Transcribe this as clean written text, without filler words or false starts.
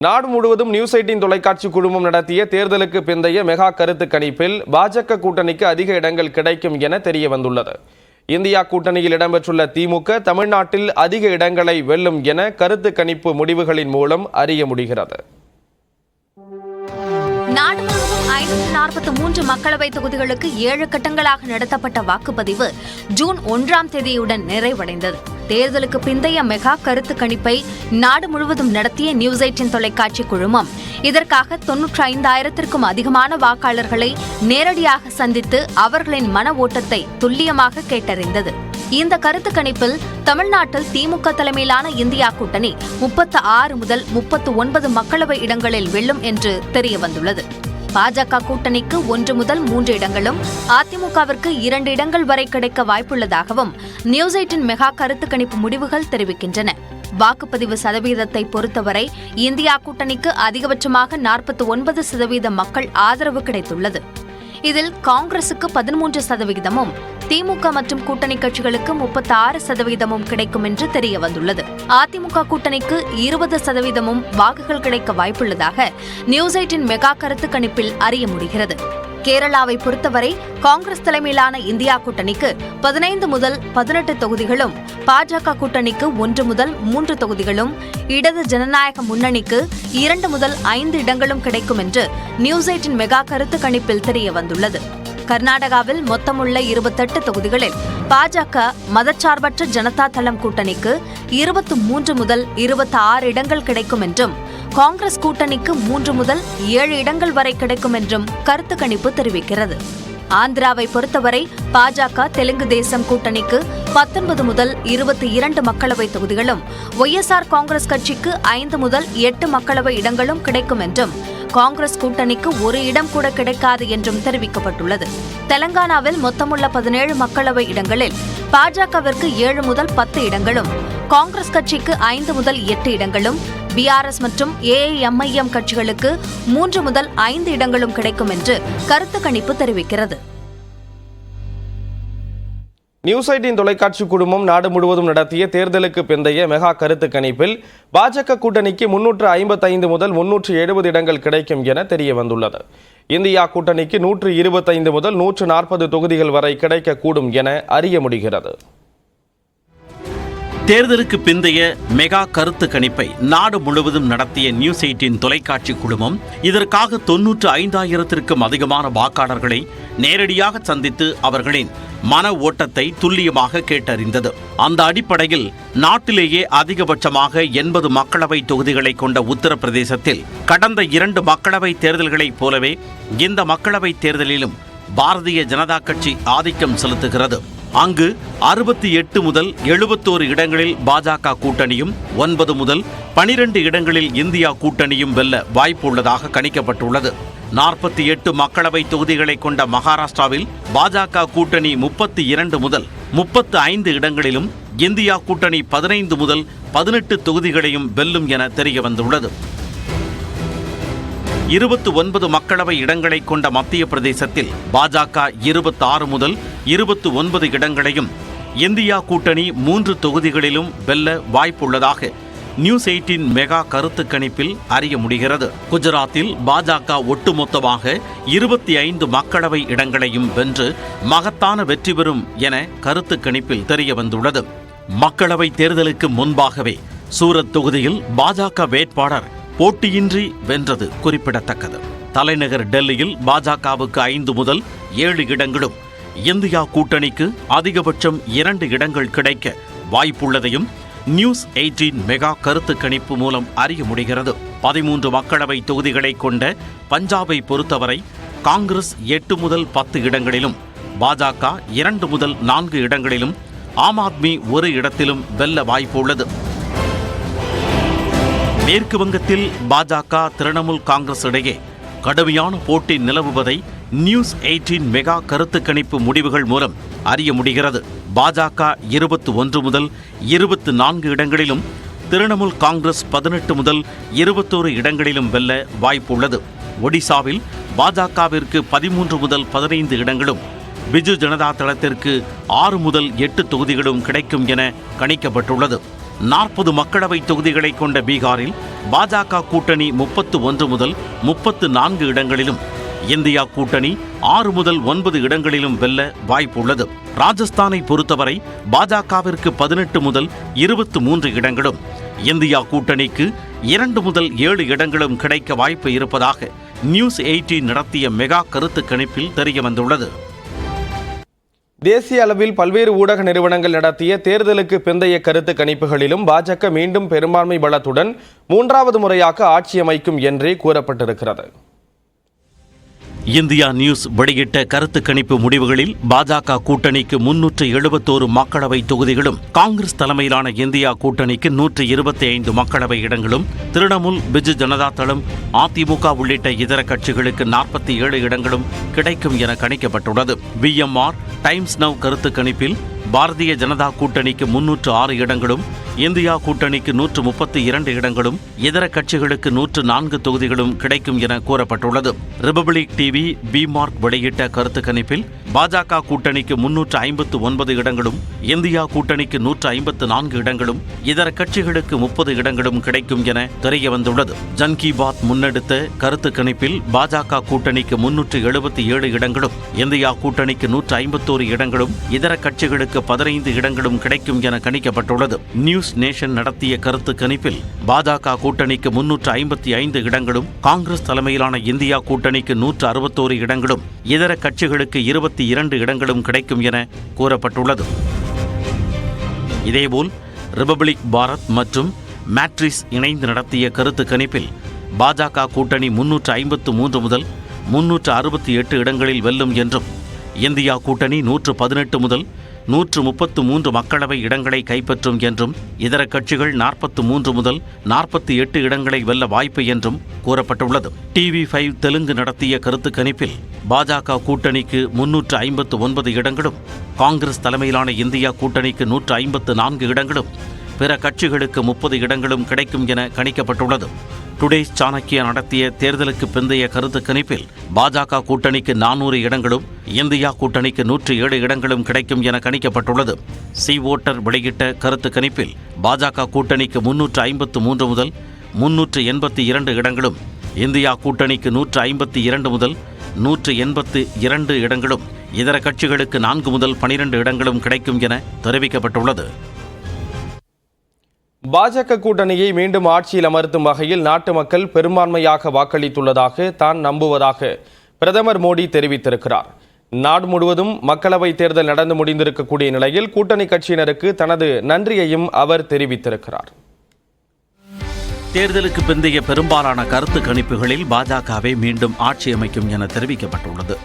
நாடு முழுவதும் நியூஸ் 18 தொலைக்காட்சி குழுமம் நடத்திய தேர்தலுக்கு பிந்தைய மெகா கருத்து கணிப்பில் பாஜக கூட்டணிக்கு அதிக இடங்கள் கிடைக்கும் என தெரிய வந்துள்ளது. இந்தியா கூட்டணியில் இடம்பெற்றுள்ள திமுக தமிழ்நாட்டில் அதிக இடங்களை வெல்லும் என கருத்து கணிப்பு முடிவுகளின் மூலம் அறிய முடிகிறது. நாடு முழுவதும் 543 மக்களவைத் தொகுதிகளுக்கு 7 கட்டங்களாக நடத்தப்பட்ட வாக்குப்பதிவு ஜூன் 1ஆம் தேதியுடன் நிறைவடைந்தது. தேர்தலுக்கு பிந்தைய மெகா கருத்து கணிப்பை நாடு முழுவதும் நடத்திய நியூஸ் 18 தொலைக்காட்சி குழுமம் இதற்காக 95,000க்கும் அதிகமான வாக்காளர்களை நேரடியாக சந்தித்து அவர்களின் மன ஓட்டத்தை துல்லியமாக கேட்டறிந்தது. இந்த கருத்து கணிப்பில் தமிழ்நாட்டில் திமுக தலைமையிலான இந்தியா கூட்டணி 36 முதல் 39 மக்களவை இடங்களில் வெல்லும் என்று தெரியவந்துள்ளது. பாஜக கூட்டணிக்கு 1 முதல் 3 இடங்களும் அதிமுகவிற்கு 2 இடங்கள் வரை கிடைக்க வாய்ப்புள்ளதாகவும் நியூஸ் 18 மெகா கருத்து கணிப்பு முடிவுகள் தெரிவிக்கின்றன. வாக்குப்பதிவு சதவீதத்தை பொறுத்தவரை இந்தியா கூட்டணிக்கு அதிகபட்சமாக 49% மக்கள் ஆதரவு கிடைத்துள்ளது. இதில் காங்கிரசுக்கு 13%, திமுக மற்றும் கூட்டணி கட்சிகளுக்கு 36% கிடைக்கும் என்று தெரிய வந்துள்ளது. அதிமுக கூட்டணிக்கு 20% வாக்குகள் கிடைக்க வாய்ப்புள்ளதாக நியூஸ் 18 மெகா கருத்து கணிப்பில் அறிய முடிகிறது. கேரளாவை பொறுத்தவரை காங்கிரஸ் தலைமையிலான இந்தியா கூட்டணிக்கு 15 முதல் 18 தொகுதிகளும், பாஜக கூட்டணிக்கு 1 முதல் 3 தொகுதிகளும், இடது ஜனநாயக முன்னணிக்கு 2 முதல் 5 இடங்களும் கிடைக்கும் என்று நியூஸ் 18 மெகா கருத்து கணிப்பில் தெரிய வந்துள்ளது. கர்நாடகாவில் மொத்தமுள்ள 28 தொகுதிகளில் பாஜக மதச்சார்பற்ற ஜனதா தளம் கூட்டணிக்கு 23 முதல் 26 இடங்கள் கிடைக்கும் என்றும், காங்கிரஸ் கூட்டணிக்கு 3 முதல் 7 இடங்கள் வரை கிடைக்கும் என்றும் கருத்து கணிப்பு தெரிவிக்கிறது. ஆந்திராவை பொறுத்தவரை பாஜக தெலுங்கு தேசம் கூட்டணிக்கு 19 முதல் 22 மக்களவை தொகுதிகளும், ஒய்எஸ்ஆர் காங்கிரஸ் கட்சிக்கு 5 முதல் 8 மக்களவை இடங்களும் கிடைக்கும் என்றும், காங்கிரஸ் கூட்டணிக்கு 1 இடம் கூட கிடைக்காது என்றும் தெரிவிக்கப்பட்டுள்ளது. தெலங்கானாவில் மொத்தமுள்ள 17 மக்களவை இடங்களில் பாஜகவிற்கு 7 முதல் 10 இடங்களும், காங்கிரஸ் கட்சிக்கு 5 முதல் 8 இடங்களும், பிஆர்எஸ் மற்றும் ஏஐஎம்ஐஎம் கட்சிகளுக்கு 3 முதல் 5 இடங்களும் கிடைக்கும் என்று கருத்து கணிப்பு தெரிவிக்கிறது. நியூஸ் 18 தொலைக்காட்சி குழுமம் நாடு முழுவதும் நடத்திய தேர்தலுக்கு பிந்தைய மெகா கருத்து கணிப்பில் பாஜக கூட்டணிக்கு 355 முதல் 370 இடங்கள் கிடைக்கும் என தெரிய வந்துள்ளது. இந்தியா கூட்டணிக்கு 125 முதல் 140 தொகுதிகள் வரை கிடைக்கக்கூடும் என அறிய முடிகிறது. தேர்தலுக்கு பிந்தைய மெகா கருத்து கணிப்பை நாடு முழுவதும் நடத்திய நியூஸ் 18 தொலைக்காட்சி குழுமம் இதற்காக 95,000க்கும் அதிகமான வாக்காளர்களை நேரடியாக சந்தித்து அவர்களின் மன ஓட்டத்தை துல்லியமாக கேட்டறிந்தது. அந்த அடிப்படையில் நாட்டிலேயே அதிகபட்சமாக 80 மக்களவை தொகுதிகளை கொண்ட உத்தரப்பிரதேசத்தில் கடந்த 2 மக்களவை தேர்தல்களைப் போலவே இந்த மக்களவை தேர்தலிலும் பாரதிய ஜனதா கட்சி ஆதிக்கம் செலுத்துகிறது. அங்கு 68 முதல் 71 இடங்களில் பாஜக கூட்டணியும், 9 முதல் 12 இடங்களில் இந்தியா கூட்டணியும் வெல்ல வாய்ப்புள்ளதாக கணிக்கப்பட்டுள்ளது. 48 மக்களவை தொகுதிகளை கொண்ட மகாராஷ்டிராவில் பாஜக கூட்டணி 32 முதல் 35 இடங்களிலும், இந்தியா கூட்டணி 15 முதல் 18 தொகுதிகளையும் வெல்லும் என தெரிய வந்துள்ளது. 29 மக்களவை இடங்களை கொண்ட மத்திய பிரதேசத்தில் பாஜக 26 முதல் 29 இடங்களையும், இந்தியா கூட்டணி 3 தொகுதிகளிலும் வெல்ல வாய்ப்புள்ளதாக நியூஸ் 18 மெகா கருத்து கணிப்பில் அறிய முடிகிறது. குஜராத்தில் பாஜக ஒட்டுமொத்தமாக 25 மக்களவை இடங்களையும் வென்று மகத்தான வெற்றி பெறும் என கருத்து கணிப்பில் தெரிய வந்துள்ளது. மக்களவை தேர்தலுக்கு முன்பாகவே சூரத் தொகுதியில் பாஜக வேட்பாளர் போட்டியின்றி வென்றது குறிப்பிடத்தக்கது. தலைநகர் டெல்லியில் பாஜகவுக்கு 5 முதல் 7 இடங்களும், இந்தியா கூட்டணிக்கு அதிகபட்சம் 2 இடங்கள் கிடைக்க வாய்ப்புள்ளதையும் நியூஸ் 18 மெகா கருத்து கணிப்பு மூலம் அறிய முடிகிறது. 13 மக்களவை தொகுதிகளை கொண்ட பஞ்சாபை பொறுத்தவரை காங்கிரஸ் 8 முதல் 10 இடங்களிலும், பாஜக 2 முதல் 4 இடங்களிலும், ஆம் ஆத்மி 1 இடத்திலும் வெல்ல வாய்ப்புள்ளது. மேற்கு வங்கத்தில் பாஜக திரிணாமுல் காங்கிரஸ் இடையே கடுமையான போட்டி நிலவுவதை நியூஸ் 18 மெகா கருத்து கணிப்பு முடிவுகள் மூலம் அறிய முடிகிறது. பாஜக 21 முதல் 24 இடங்களிலும், திரிணாமுல் காங்கிரஸ் 18 முதல் 21 இடங்களிலும் வெல்ல வாய்ப்புள்ளது. ஒடிசாவில் பாஜகவிற்கு 13 முதல் 15 இடங்களும், பிஜு ஜனதா தளத்திற்கு 6 முதல் 8 தொகுதிகளும் கிடைக்கும் என கணிக்கப்பட்டுள்ளது. 40 மக்களவை தொகுதிகளை கொண்ட பீகாரில் பாஜக கூட்டணி 31 முதல் 34 இடங்களிலும், இந்தியா கூட்டணி 6 முதல் 9 இடங்களிலும் வெல்ல வாய்ப்புள்ளது. ராஜஸ்தானை பொறுத்தவரை பாஜகவிற்கு 18 முதல் 23 இடங்களும், இந்தியா கூட்டணிக்கு 2 முதல் 7 இடங்களும் கிடைக்க வாய்ப்பு இருப்பதாக நியூஸ் 18 நடத்திய மெகா கருத்து கணிப்பில் தெரியவந்துள்ளது. தேசிய அளவில் பல்வேறு ஊடக நிறுவனங்கள் நடத்திய தேர்தலுக்கு பிந்தைய கருத்து கணிப்புகளிலும் பாஜக மீண்டும் பெரும்பான்மை பலத்துடன் 3வது முறையாக ஆட்சி அமைக்கும் என்றே கூறப்பட்டிருக்கிறது. இந்தியா நியூஸ் வெளியிட்ட கருத்து கணிப்பு முடிவுகளில் பாஜக கூட்டணிக்கு 371 மக்களவை தொகுதிகளும், காங்கிரஸ் தலைமையிலான இந்தியா கூட்டணிக்கு 125 மக்களவை இடங்களும், திரிணாமுல், பிஜு ஜனதா தளம், அதிமுக உள்ளிட்ட இதர கட்சிகளுக்கு 47 இடங்களும் கிடைக்கும் என கணிக்கப்பட்டுள்ளது. விஎம்ஆர் டைம்ஸ் நவ் கருத்து கணிப்பில் பாரதிய ஜனதா கூட்டணிக்கு 306 இடங்களும், இந்தியா கூட்டணிக்கு 132 இடங்களும், இதர கட்சிகளுக்கு 104 தொகுதிகளும் கிடைக்கும் என கூறப்பட்டுள்ளது. ரிபப்ளிக் டிவி பிமார்க் வெளியிட்ட கருத்து கணிப்பில் பாஜக கூட்டணிக்கு 359 இடங்களும், இந்தியா கூட்டணிக்கு 154 இடங்களும், இதர கட்சிகளுக்கு 30 இடங்களும் கிடைக்கும் என தெரியவந்துள்ளது. ஜன் கி பாத் முன்னெடுத்த கருத்து கணிப்பில் பாஜக கூட்டணிக்கு 377 இடங்களும், இந்தியா கூட்டணிக்கு 151 இடங்களும், இதர கட்சிகளுக்கு 15 இடங்களும் கிடைக்கும் என கணிக்கப்பட்டுள்ளது. நியூஸ் நேஷன் நடத்திய கருத்து கணிப்பில் பாஜக கூட்டணிக்கு 355 இடங்களும், காங்கிரஸ் தலைமையிலான இந்தியா கூட்டணிக்கு 161 இடங்களும், இதர கட்சிகளுக்கு 22 இடங்களும் கிடைக்கும் என கூறப்பட்டுள்ளது. இதேபோல் ரிபப்ளிக் பாரத் மற்றும் மேட்ரிஸ் இணைந்து நடத்திய கருத்து கணிப்பில் பாஜக கூட்டணி 353 முதல் 368 இடங்களில் வெல்லும் என்றும், இந்தியா கூட்டணி 118 முதல் 133 மக்களவை இடங்களை கைப்பற்றும் என்றும், இதர கட்சிகள் 43 முதல் 48 இடங்களை வெல்ல வாய்ப்பு என்றும் கூறப்பட்டுள்ளது. TV5 தெலுங்கு நடத்திய கருத்து கணிப்பில் பாஜக கூட்டணிக்கு 359 இடங்களும், காங்கிரஸ் தலைமையிலான இந்தியா கூட்டணிக்கு 154 இடங்களும், பிற கட்சிகளுக்கு 30 இடங்களும் கிடைக்கும் என கணிக்கப்பட்டுள்ளது. டுடேஸ் சாணக்கியா நடத்திய தேர்தலுக்கு பிந்தைய கருத்து கணிப்பில் பாஜக கூட்டணிக்கு 400 இடங்களும், இந்தியா கூட்டணிக்கு 107 இடங்களும் கிடைக்கும் என கணிக்கப்பட்டுள்ளது. சி ஓட்டர் வெளியிட்ட கருத்து கணிப்பில் பாஜக கூட்டணிக்கு 353 முதல் 382 இடங்களும், இந்தியா கூட்டணிக்கு 152 முதல் 182 இடங்களும், இதர கட்சிகளுக்கு 4 முதல் 12 இடங்களும் கிடைக்கும் என தெரிவிக்கப்பட்டுள்ளது. பாஜக கூட்டணியை மீண்டும் ஆட்சியில் அமர்த்தும் வகையில் நாட்டு மக்கள் பெரும்பான்மையாக வாக்களித்துள்ளதாக தான் நம்புவதாக பிரதமர் மோடி தெரிவித்திருக்கிறார். நாடு முழுவதும் மக்களவைத் தேர்தல் நடந்து முடிந்திருக்கக்கூடிய நிலையில் கூட்டணி கட்சியினருக்கு தனது நன்றியையும் அவர் தெரிவித்திருக்கிறார். தேர்தலுக்கு பிந்தைய பெரும்பாலான கருத்து கணிப்புகளில் பாஜகவை மீண்டும் ஆட்சி அமைக்கும் என தெரிவிக்கப்பட்டுள்ளது.